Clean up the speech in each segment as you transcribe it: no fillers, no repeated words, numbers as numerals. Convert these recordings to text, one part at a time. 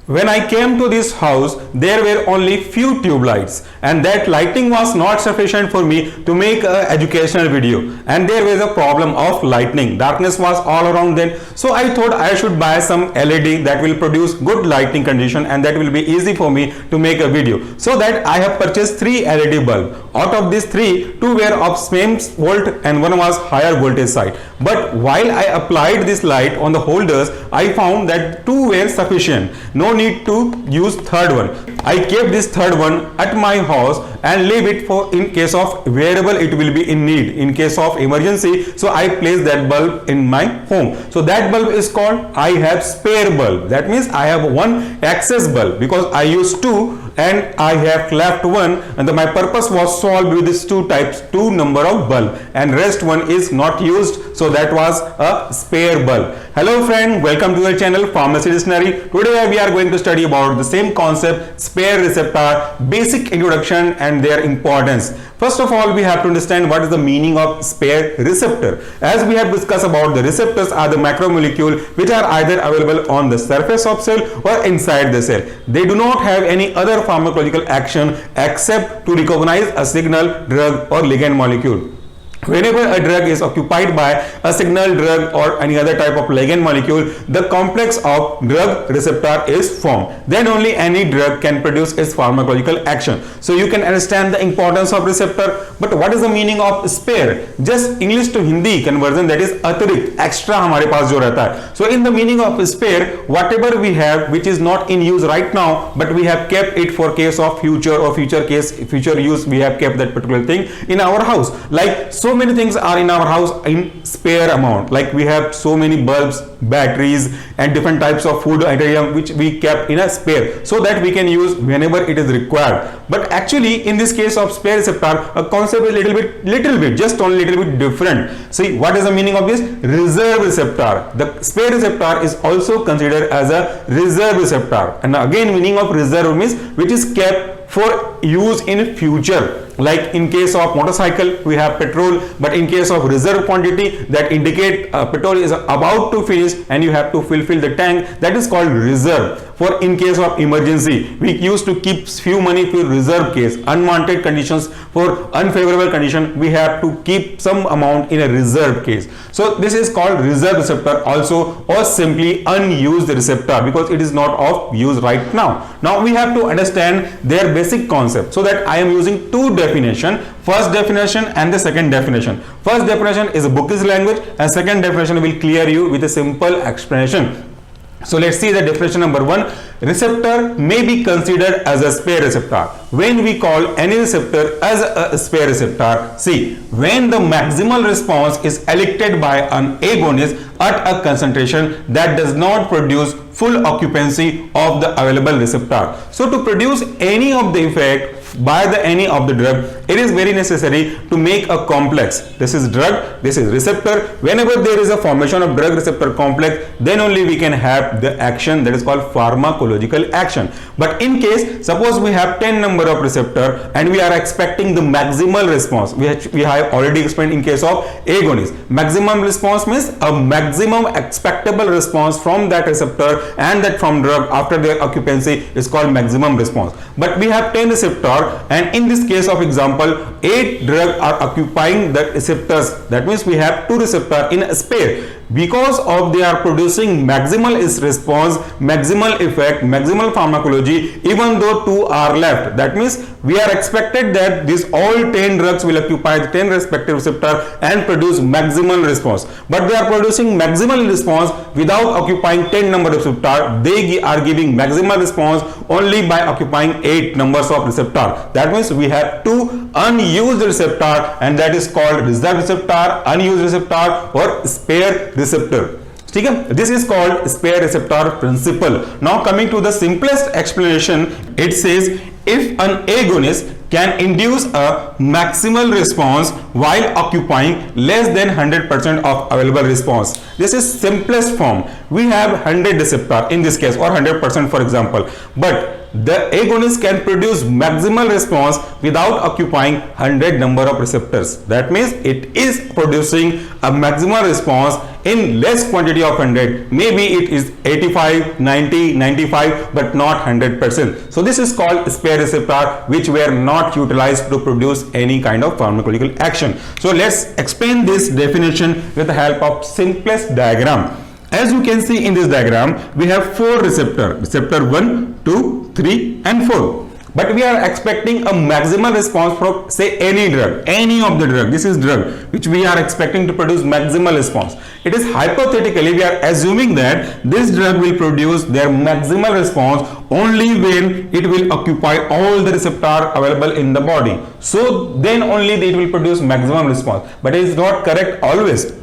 When I came to this house, there were only few tube lights, and that lighting was not sufficient for me to make an educational video, and there was a problem of lightning. Darkness was all around then, so I thought I should buy some LED that will produce good lighting condition and that will be easy for me to make a video. So that I have purchased 3 LED bulb. Out of these 3, 2 were of same volt and one was higher voltage side. But while I applied this light on the holders, I found that 2 were sufficient. No need to use third one. I kept this third one at my house and leave it for in case of wherever it will be in need, in case of emergency. So I place that bulb in my home. So that bulb is called I have spare bulb. That means I have one excess bulb because I used 2 and I have left 1, and my purpose was solved with these 2 types, 2 number of bulb, and rest one is not used, so that was a spare bulb. Hello friend, welcome to the channel Pharmacy Dictionary. Today we are going to study about the same concept, spare receptor, basic introduction and their importance. First of all, we have to understand what is the meaning of spare receptor. As we have discussed about, the receptors are the macromolecule which are either available on the surface of cell or inside the cell. They do not have any other pharmacological action except to recognize a signal, drug or ligand molecule. Whenever a drug is occupied by a signal, drug or any other type of ligand molecule, the complex of drug receptor is formed. Then only any drug can produce its pharmacological action. So you can understand the importance of receptor. But what is the meaning of spare? Just English to Hindi conversion, that is अतिरिक्त, extra हमारे पास जो रहता है. So in the meaning of spare, whatever we have which is not in use right now, but we have kept it for case of future or future use, we have kept that particular thing in our house. Like so many things are in our house in spare amount, like we have so many bulbs, batteries and different types of food item which we kept in a spare so that we can use whenever it is required. But actually in this case of spare receptor, a concept is little bit just only little bit different. See, what is the meaning of this? Reserve receptor. The spare receptor is also considered as a reserve receptor, and again meaning of reserve means which is kept for use in future. Like in case of motorcycle we have petrol, but in case of reserve quantity that indicate petrol is about to finish and you have to fulfill the tank, that is called reserve. For in case of emergency, we used to keep few money for reserve case, unwanted conditions, for unfavorable condition we have to keep some amount in a reserve case. So this is called reserve receptor also, or simply unused receptor because it is not of use right now. Now we have to understand their basic concept, so that I am using 2 definition, first definition and the second definition. First definition is a bookish language and second definition will clear you with a simple explanation. So let's see the definition number 1. Receptor may be considered as a spare receptor. When we call any receptor as a spare receptor, see, when the maximal response is elicited by an agonist at a concentration that does not produce full occupancy of the available receptor. So to produce any of the effect by any of the drug, it is very necessary to make a complex. This is drug, this is receptor. Whenever there is a formation of drug receptor complex, then only we can have the action that is called pharmacological action. But in case suppose we have 10 number of receptor and we are expecting the maximal response, we have already explained in case of agonist. Maximum response means a maximum expectable response from that receptor and that from drug after their occupancy is called maximum response. But we have 10 receptor, and in this case of example 8 drug are occupying the receptors. That means we have 2 receptor in a spare. Because of they are producing maximal response, maximal effect, maximal pharmacology, even though 2 are left. That means we are expected that these all 10 drugs will occupy the 10 respective receptor and produce maximal response. But they are producing maximal response without occupying 10 number of receptor. They are giving maximal response only by occupying 8 numbers of receptor. That means we have 2 unused receptor, and that is called reserve receptor, unused receptor or spare receptor. This is called spare receptor principle. Now coming to the simplest explanation, it says if an agonist can induce a maximal response while occupying less than 100% of available response. This is simplest form. We have 100 receptor in this case, or 100% for example, but the agonist can produce maximal response without occupying 100 number of receptors. That means it is producing a maximal response in less quantity of 100. Maybe it is 85, 90, 95, but not 100%. So this is called spare receptor, which were not utilized to produce any kind of pharmacological action. So let's explain this definition with the help of simplest diagram. As you can see in this diagram, we have four receptors, receptor 1, 2, 3 and 4. But we are expecting a maximal response from, say, any drug, any of the drug. This is drug which we are expecting to produce maximal response. It is hypothetically, we are assuming that this drug will produce their maximal response only when it will occupy all the receptors available in the body. So then only it will produce maximum response. But it is not correct always.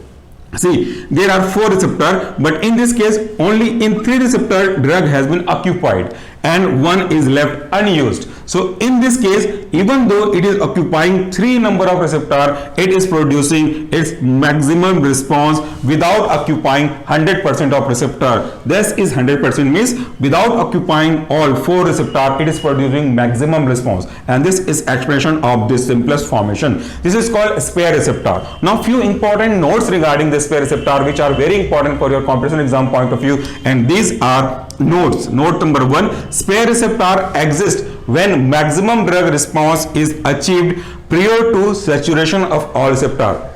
See, there are four receptors, but in this case only in 3 receptor drug has been occupied and 1 is left unused. So in this case, even though it is occupying 3 number of receptor, it is producing its maximum response without occupying 100% of receptor. This is 100% means without occupying all 4 receptor, it is producing maximum response, and this is expression of this simplest formation. This is called spare receptor. Now few important notes regarding the spare receptor which are very important for your competition exam point of view, and these are notes. Note number 1, spare receptor exists when maximum drug response is achieved prior to saturation of all receptor.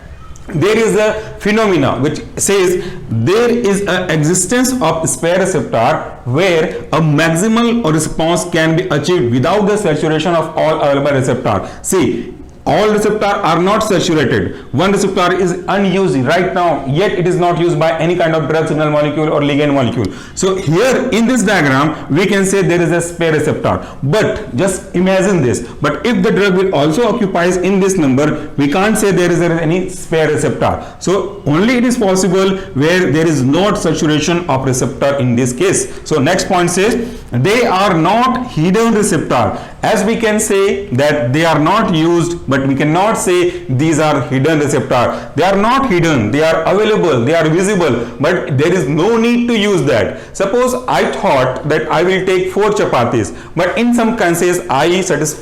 There is a phenomena which says there is an existence of spare receptor where a maximal response can be achieved without the saturation of all available receptor. See, all receptors are not saturated. One receptor is unused right now, yet it is not used by any kind of drug signal molecule or ligand molecule. So here in this diagram, we can say there is a spare receptor. But just imagine this. But if the drug will also occupies in this number, we can't say there is any spare receptor. So only it is possible where there is not saturation of receptor in this case. So next point says they are not hidden receptor. As we can say that they are not used, but we cannot say these are hidden receptor. They are not hidden, they are available, they are visible, but there is no need to use that. Suppose I thought that I will take 4 chapatis, but in some cases I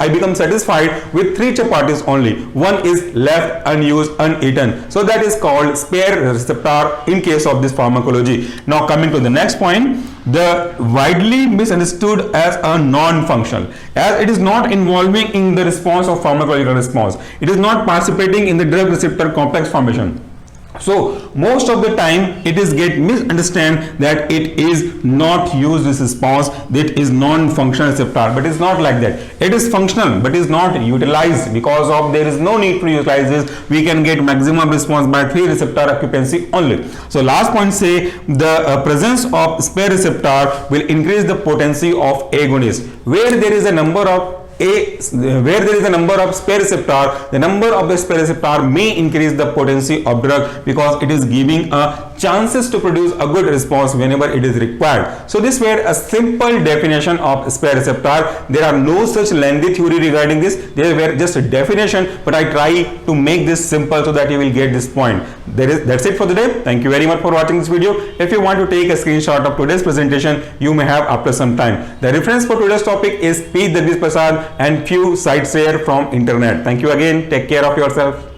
become satisfied with 3 chapatis only. One is left unused, uneaten. So that is called spare receptor in case of this pharmacology. Now coming to the next point, the widely misunderstood as a non-functional, as it is not involving in the response of pharmacological response. It is not participating in the drug receptor complex formation. So most of the time it is get misunderstood that it is not used this response, that is non-functional receptor, but it's not like that. It is functional but is not utilized because of there is no need to utilize this. We can get maximum response by 3 receptor occupancy only. So last point say the presence of spare receptor will increase the potency of agonist. Where there is a number of spare receptor, the number of the spare receptor may increase the potency of drug because it is giving a chances to produce a good response whenever it is required. So this were a simple definition of spare receptor. There are no such lengthy theory regarding this. They were just a definition, but I try to make this simple so that you will get this point. That's it for the day. Thank you very much for watching this video. If you want to take a screenshot of today's presentation, you may have after some time. The reference for today's topic is P. Jagdish Prasad and few sites here from internet. Thank you again. Take care of yourself.